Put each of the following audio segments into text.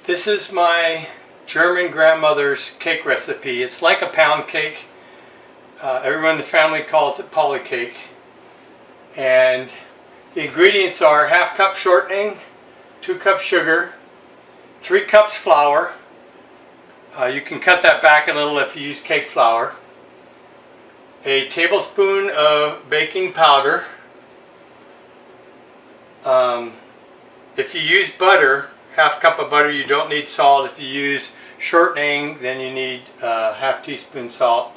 This is my German grandmother's cake recipe. It's like a pound cake. Everyone in the family calls it Pauley cake. And the ingredients are 1/2 cup shortening, 2 cups sugar, 3 cups flour. You can cut that back a little if you use cake flour. A tablespoon of baking powder. If you use butter, 1/2 cup of butter, you don't need salt. If you use shortening, then you need 1/2 teaspoon salt.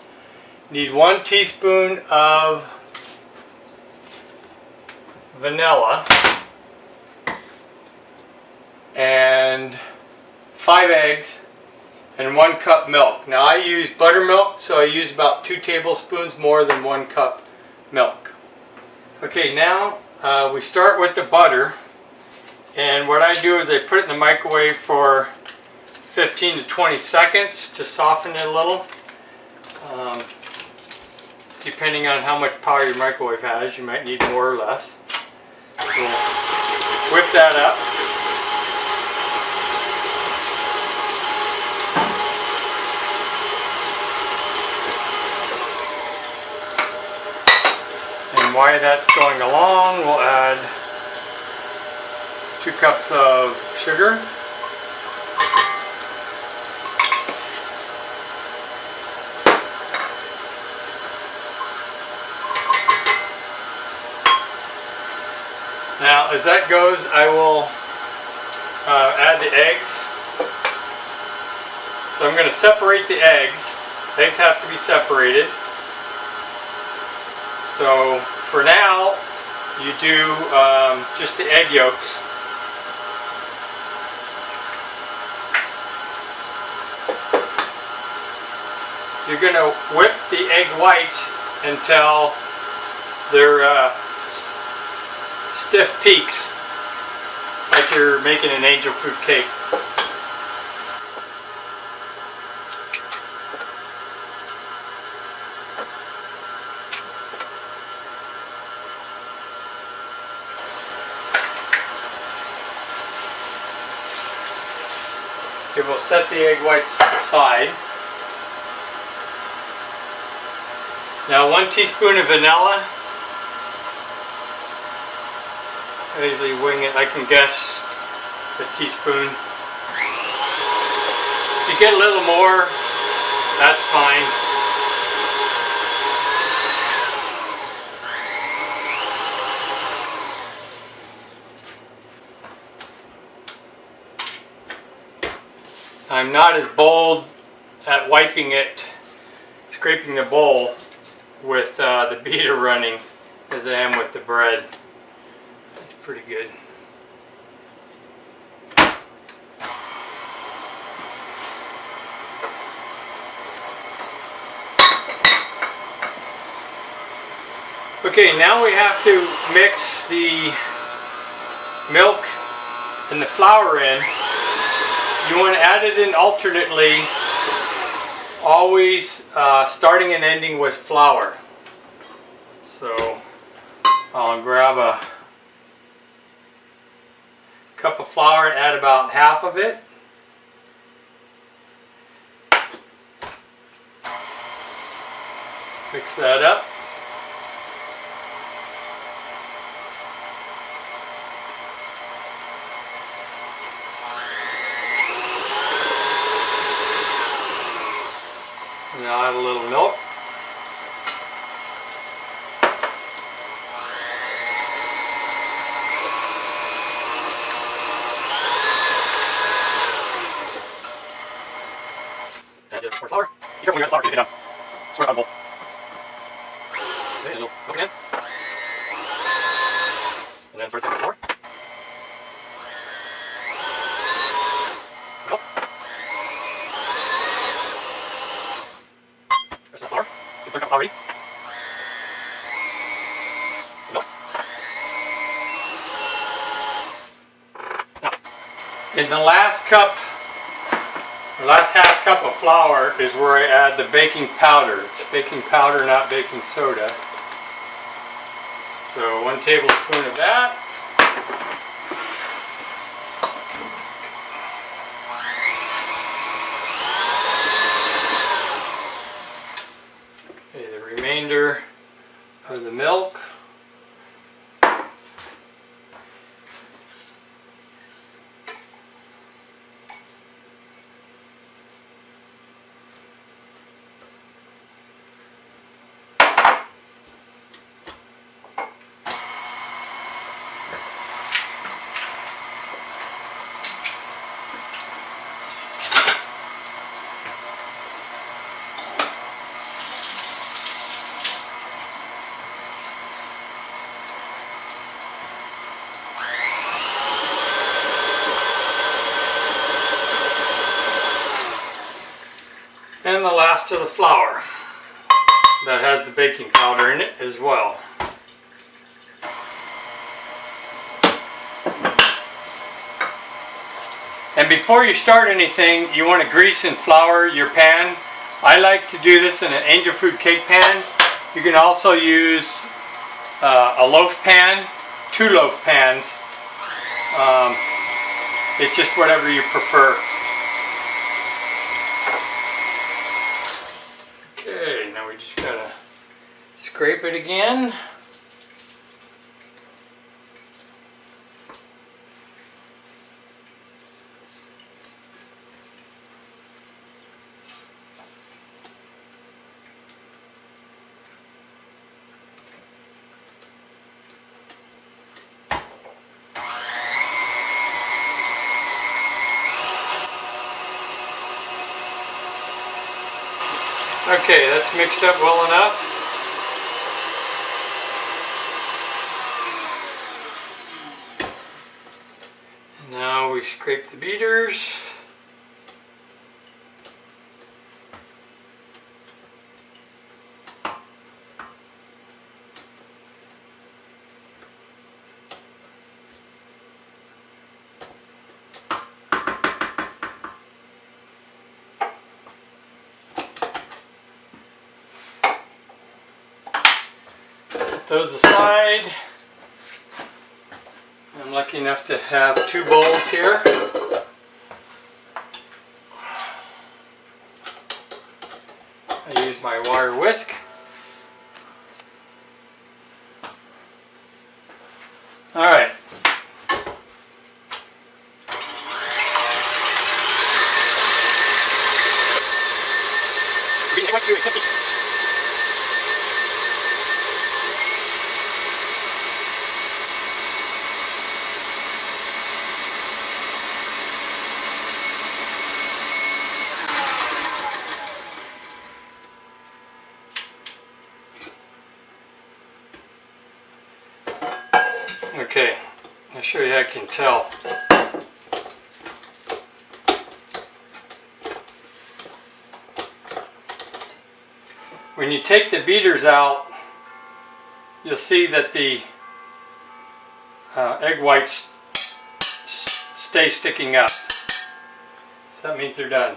You need 1 teaspoon of vanilla and 5 eggs and 1 cup milk. Now I use buttermilk, so I use about 2 tablespoons more than 1 cup milk. Okay, now we start with the butter. And what I do is I put it in the microwave for 15 to 20 seconds to soften it a little. Depending on how much power your microwave has, you might need more or less. We'll whip that up. And while that's going along, we'll add 2 cups of sugar, now as that goes, I will add the eggs. So I'm going to separate the eggs. Eggs have to be separated. So for now, you do just the egg yolks. You're going to whip the egg whites until they're stiff peaks, like you're making an angel food cake. Okay, we'll set the egg whites aside. Now 1 teaspoon of vanilla. I usually wing it, I can guess a teaspoon. If you get a little more, that's fine. I'm not as bold at wiping it, scraping the bowl with the beater running as I am with the bread. That's pretty good. Okay, now we have to mix the milk and the flour in. You want to add it in alternately, always starting and ending with flour. So I'll grab a cup of flour and add about half of it. Mix that up. Now I'll add a little milk. And just pour flour. Be careful when you add flour, take it down. Squirt on the bowl. Okay, and a little milk again. And then start setting the flour. Milk. There's the flour. You can put flour ready. Milk. Now, in the last cup, the last half cup of flour is where I add the baking powder. It's baking powder, not baking soda. So 1 tablespoon of that. of the milk. And the last of the flour that has the baking powder in it as well. And before you start anything, you want to grease and flour your pan. I like to do this in an angel food cake pan. You can also use a loaf pan, 2 loaf pans. It's just whatever you prefer. Okay, now we just gotta scrape it again. Okay, that's mixed up well enough. And now we scrape the beaters. Those aside. I'm lucky enough to have 2 bowls here. I use my wire whisk. All right. Okay, I'll show you how I can tell. When you take the beaters out, you'll see that the egg whites stay sticking up. So that means they're done.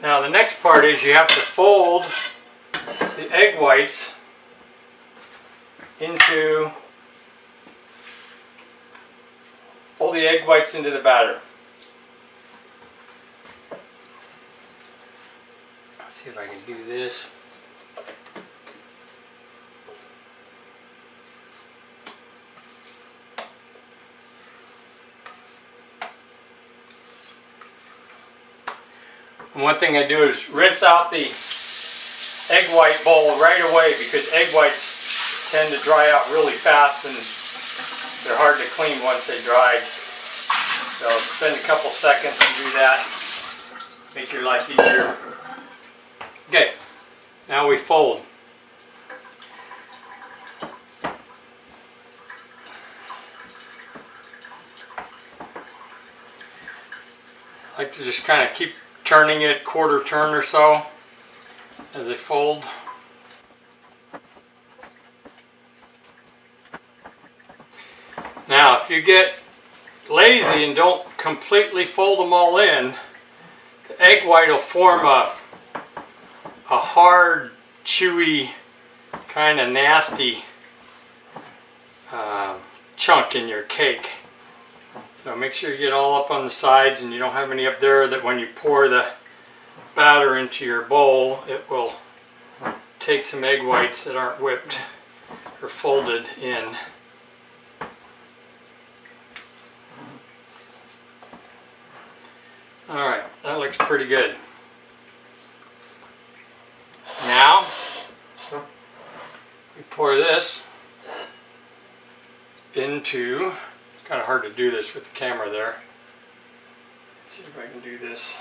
Now the next part is you have to fold the egg whites into the batter. Let's see if I can do this. And one thing I do is rinse out the egg white bowl right away, because egg whites tend to dry out really fast and they're hard to clean once they dry. So spend a couple seconds and do that. Make your life easier. Okay, now we fold. I like to just kind of keep turning it, quarter turn or so, as they fold. Now, if you get lazy and don't completely fold them all in, the egg white will form a hard, chewy, kind of nasty chunk in your cake. So make sure you get all up on the sides and you don't have any up there, that when you pour the batter into your bowl, it will take some egg whites that aren't whipped or folded in. Alright, that looks pretty good. Now, we pour this into, it's kind of hard to do this with the camera there. Let's see if I can do this.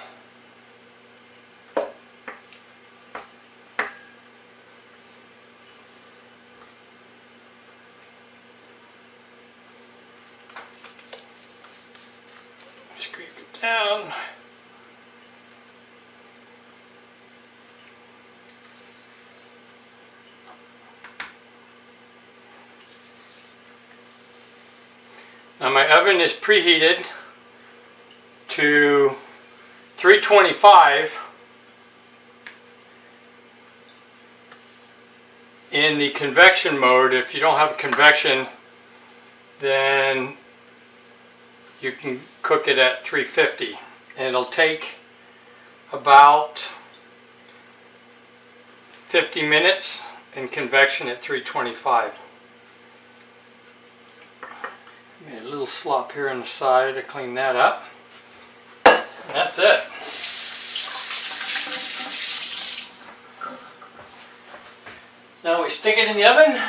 Scrape it down. Now my oven is preheated to 325 in the convection mode. If you don't have convection, then you can cook it at 350, and it'll take about 50 minutes in convection at 325. Made a little slop here on the side to clean that up. And that's it. Now we stick it in the oven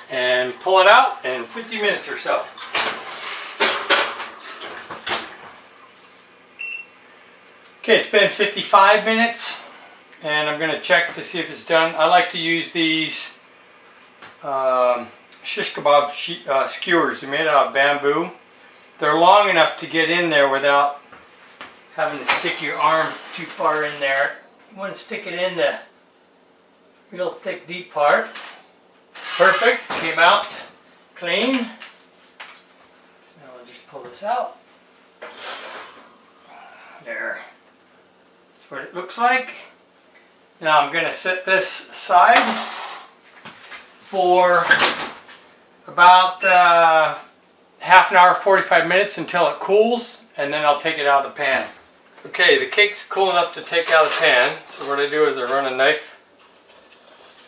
and pull it out in 50 minutes or so. Okay, it's been 55 minutes and I'm going to check to see if it's done. I like to use these shish kebab skewers. They're made out of bamboo. They're long enough to get in there without having to stick your arm too far in there. You want to stick it in the real thick, deep part. Perfect. Came out clean. So now I'll just pull this out. There. That's what it looks like. Now I'm going to set this aside for about half an hour, 45 minutes until it cools, and then I'll take it out of the pan. Okay, the cake's cool enough to take out of the pan, so what I do is I run a knife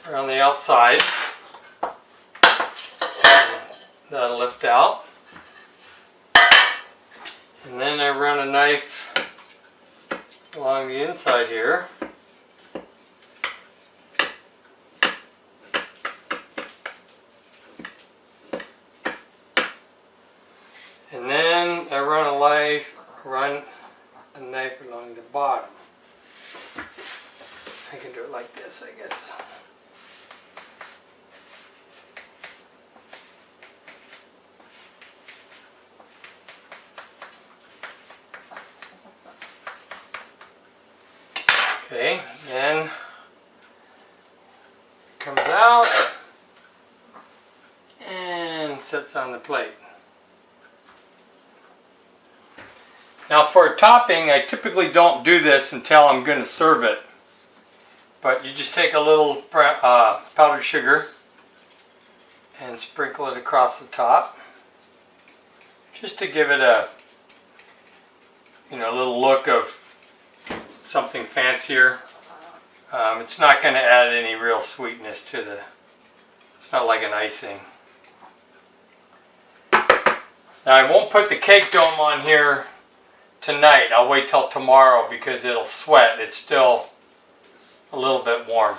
around the outside. That'll lift out. And then I run a knife along the inside here. And then I run a knife along the bottom. I can do it like this, I guess. Okay, then comes out and sits on the plate. Now for a topping, I typically don't do this until I'm going to serve it. But you just take a little powdered sugar and sprinkle it across the top, just to give it a, little look of something fancier. It's not going to add any real sweetness to it's not like an icing. Now I won't put the cake dome on here tonight. I'll wait till tomorrow because it'll sweat. It's still a little bit warm.